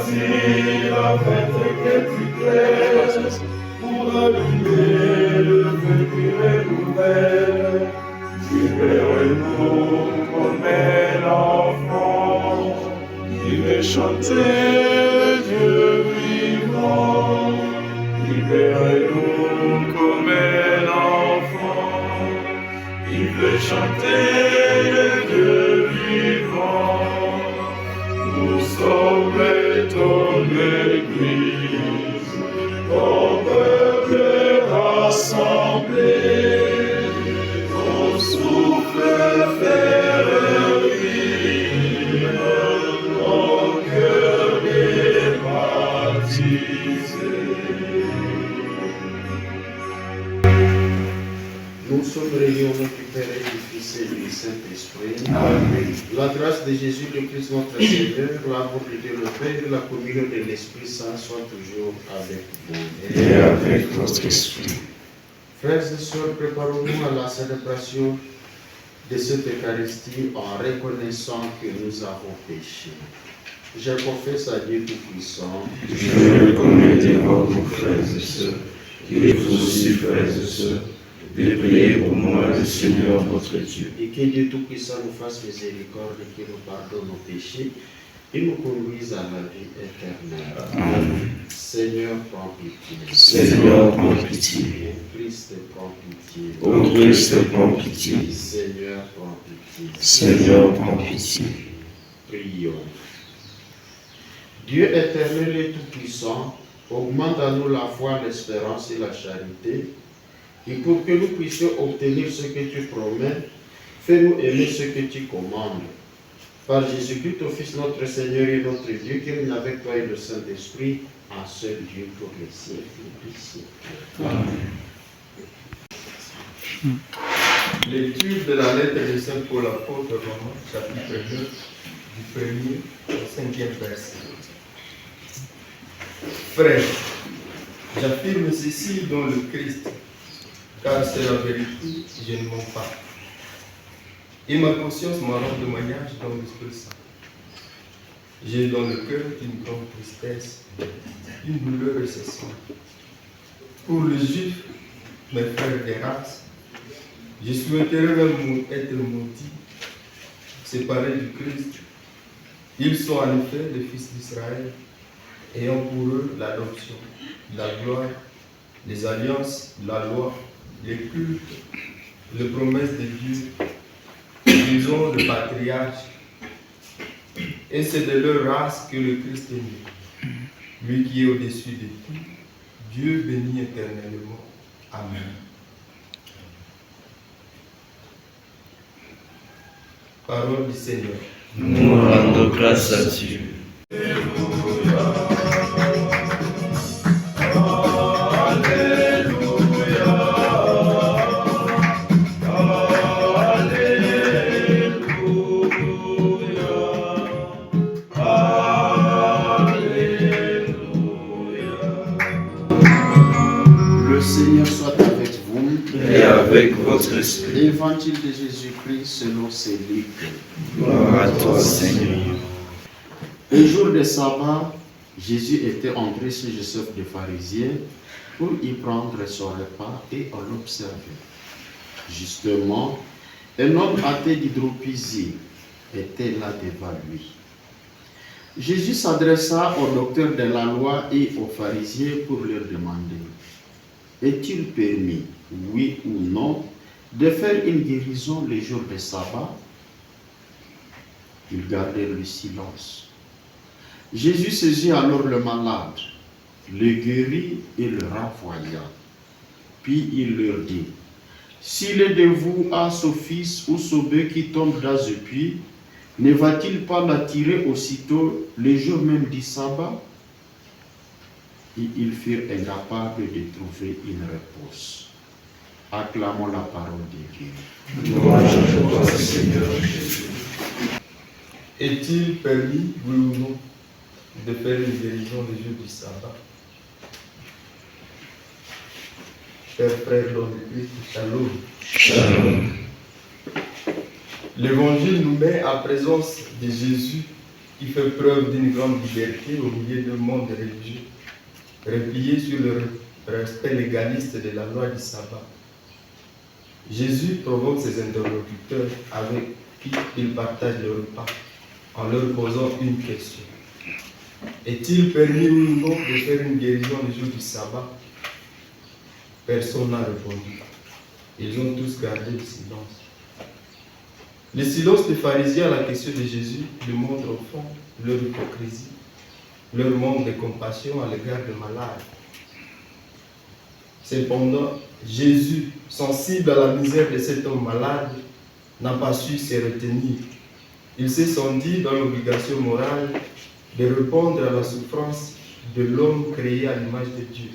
Voici la fête que tu crées pour allumer le feu qui renouvelle. Libère-nous comme un enfant qui veut chanter Dieu vivant. Libère-nous comme un enfant qui veut chanter Dieu vivant. Nous sommes ton église, ton peuple rassemblé, ton souffle fait revivre ton cœur débaptisé. Nous sommes réunis au nom du Père et du Fils et du Saint-Esprit. Amen. La grâce de Jésus le Christ notre Seigneur, l'amour de Dieu le Père et la communion de l'Esprit Saint soient toujours avec vous. Et avec votre esprit. Frères et sœurs, préparons-nous à la célébration de cette Eucharistie en reconnaissant que nous avons péché. Je confesse à Dieu Tout-Puissant. Je reconnais devant vos frères et sœurs, et vous aussi, frères et sœurs, de prier pour moi, le Seigneur votre Dieu. Et que Dieu Tout-Puissant nous fasse miséricorde, qu'il nous pardonne nos péchés et nous conduise à la vie éternelle. Amen. Seigneur, prends pitié. Seigneur, prends pitié. Ô Christ, prends pitié. Ô Christ, prends pitié. Seigneur, prends pitié. Seigneur, prends pitié. Prions. Dieu éternel et tout-puissant, augmente à nous la foi, l'espérance et la charité, et pour que nous puissions obtenir ce que tu promets, fais-nous aimer ce que tu commandes. Par Jésus-Christ, ton Fils, notre Seigneur et notre Dieu, qui règne avec toi et le Saint-Esprit, un seul Dieu pour les siècles des siècles. Amen. Lecture de la lettre de Saint Paul apôtre Romains, chapitre 9, du 1er au 5e verset. Frères, j'affirme ceci dans le Christ, car c'est la vérité, je ne mens pas. Et ma conscience me rend témoignage dans l'Esprit Saint. J'ai dans le cœur une grande tristesse, une douleur incessante. Pour les Juifs, mes frères des races, je souhaiterais même être maudit, séparé du Christ. Ils sont en effet les fils d'Israël, ayant pour eux l'adoption, la gloire, les alliances, la loi, les cultes, les promesses de Dieu. Ils ont le patriarche, et c'est de leur race que le Christ est né. Lui qui est au-dessus de tout, Dieu béni éternellement. Amen. Parole du Seigneur. Nous rendons grâce à Dieu. Le Seigneur soit avec vous. Et avec votre esprit. Évangile de Jésus-Christ selon Saint Luc. Gloire à toi, Seigneur. Un jour de sabbat, Jésus était entré chez Joseph le pharisien pour y prendre son repas et on l'observait. Justement, un homme atteint d'hydropisie était là devant lui. Jésus s'adressa aux docteurs de la loi et aux pharisiens pour leur demander: est-il permis, oui ou non, de faire une guérison les jours de sabbat? Ils gardèrent le silence. Jésus saisit alors le malade, le guérit et le renvoya. Puis il leur dit: s'il est de vous a ce fils ou ce bœuf qui tombe dans un puits, ne va-t-il pas l'attirer aussitôt le jour même du sabbat? Et ils furent incapables de trouver une réponse. Acclamons la parole de Dieu. Gloire à toi, Seigneur Jésus. Est-il permis, oui ou non, de faire une guérison le jour du sabbat? Chers frères dans le Christ, shalom. Shalom. L'Évangile nous met en présence de Jésus qui fait preuve d'une grande liberté au milieu d'un monde religieux, replié sur le respect légaliste de la loi du sabbat. Jésus provoque ses interlocuteurs avec qui il partage le repas en leur posant une question. Est-il permis ou non de faire une guérison le jour du sabbat? Personne n'a répondu. Ils ont tous gardé le silence. Le silence des pharisiens à la question de Jésus lui montre au fond leur hypocrisie, leur manque de compassion à l'égard des malades. Cependant, Jésus, sensible à la misère de cet homme malade, n'a pas su se retenir. Il s'est senti dans l'obligation morale de répondre à la souffrance de l'homme créé à l'image de Dieu.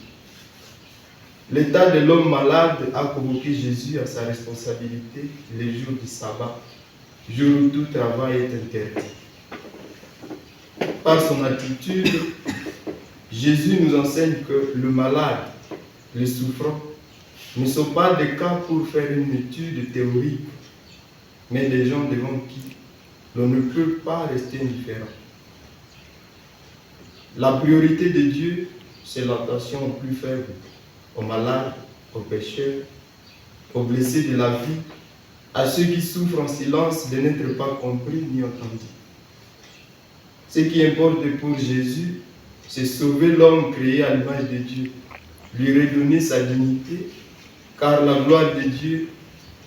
L'état de l'homme malade a convoqué Jésus à sa responsabilité le jour du sabbat, jour où tout travail est interdit. Par son attitude, Jésus nous enseigne que le malade, les souffrants, ne sont pas des cas pour faire une étude théorique, mais des gens devant qui l'on ne peut pas rester indifférent. La priorité de Dieu, c'est l'attention aux plus faibles, aux malades, aux pécheurs, aux blessés de la vie, à ceux qui souffrent en silence de n'être pas compris ni entendus. Ce qui importe pour Jésus, c'est sauver l'homme créé à l'image de Dieu, lui redonner sa dignité, car la gloire de Dieu,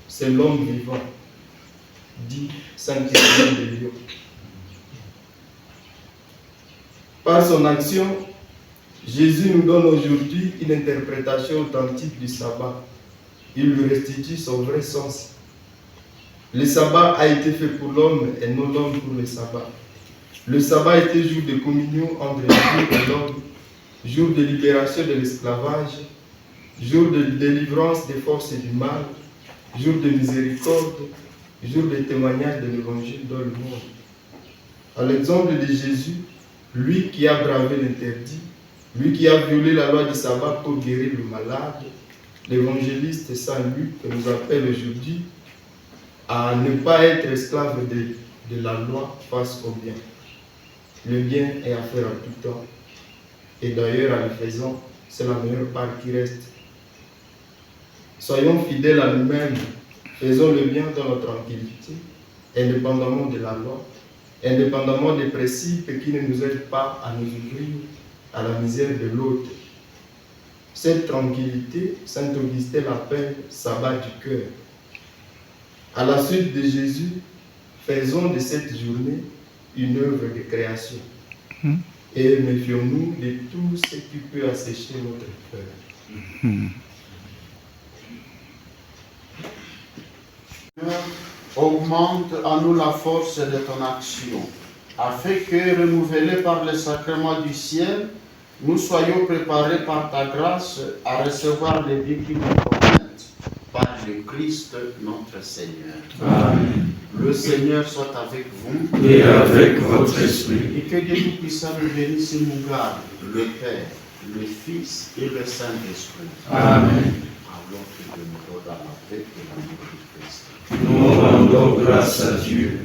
c'est l'homme vivant, dit Saint Irénée de Lyon. Par son action, Jésus nous donne aujourd'hui une interprétation authentique du sabbat. Il lui restitue son vrai sens. Le sabbat a été fait pour l'homme et non l'homme pour le sabbat. Le sabbat était jour de communion entre Dieu et l'homme, jour de libération de l'esclavage, jour de délivrance des forces du mal, jour de miséricorde, jour de témoignage de l'évangile dans le monde. À l'exemple de Jésus, lui qui a bravé l'interdit, lui qui a violé la loi du sabbat pour guérir le malade, l'évangéliste Saint Luc nous appelle aujourd'hui à ne pas être esclave de la loi face au bien. Le bien est à faire en tout temps. Et d'ailleurs, en le faisant, c'est la meilleure part qui reste. Soyons fidèles à nous-mêmes, faisons le bien dans notre tranquillité, indépendamment de la loi, indépendamment des principes qui ne nous aident pas à nous ouvrir à la misère de l'autre. Cette tranquillité, saint Augustin l'appelle sabbat du cœur. À la suite de Jésus, faisons de cette journée une œuvre de création. Et méfions-nous de tout ce qui peut assécher notre cœur. Augmente en nous la force de ton action, afin que, renouvelés par le sacrement du ciel, nous soyons préparés par ta grâce à recevoir les vies qui nous promettent, par le Christ notre Seigneur. Amen. Le Seigneur soit avec vous. Et avec votre esprit. Et que Dieu Tout-Puissant nous bénisse et nous garde, le Père, le Fils et le Saint-Esprit. Amen. Alors que Dieu nous donne la paix et l'amour du Christ. Nous rendons grâce à Dieu.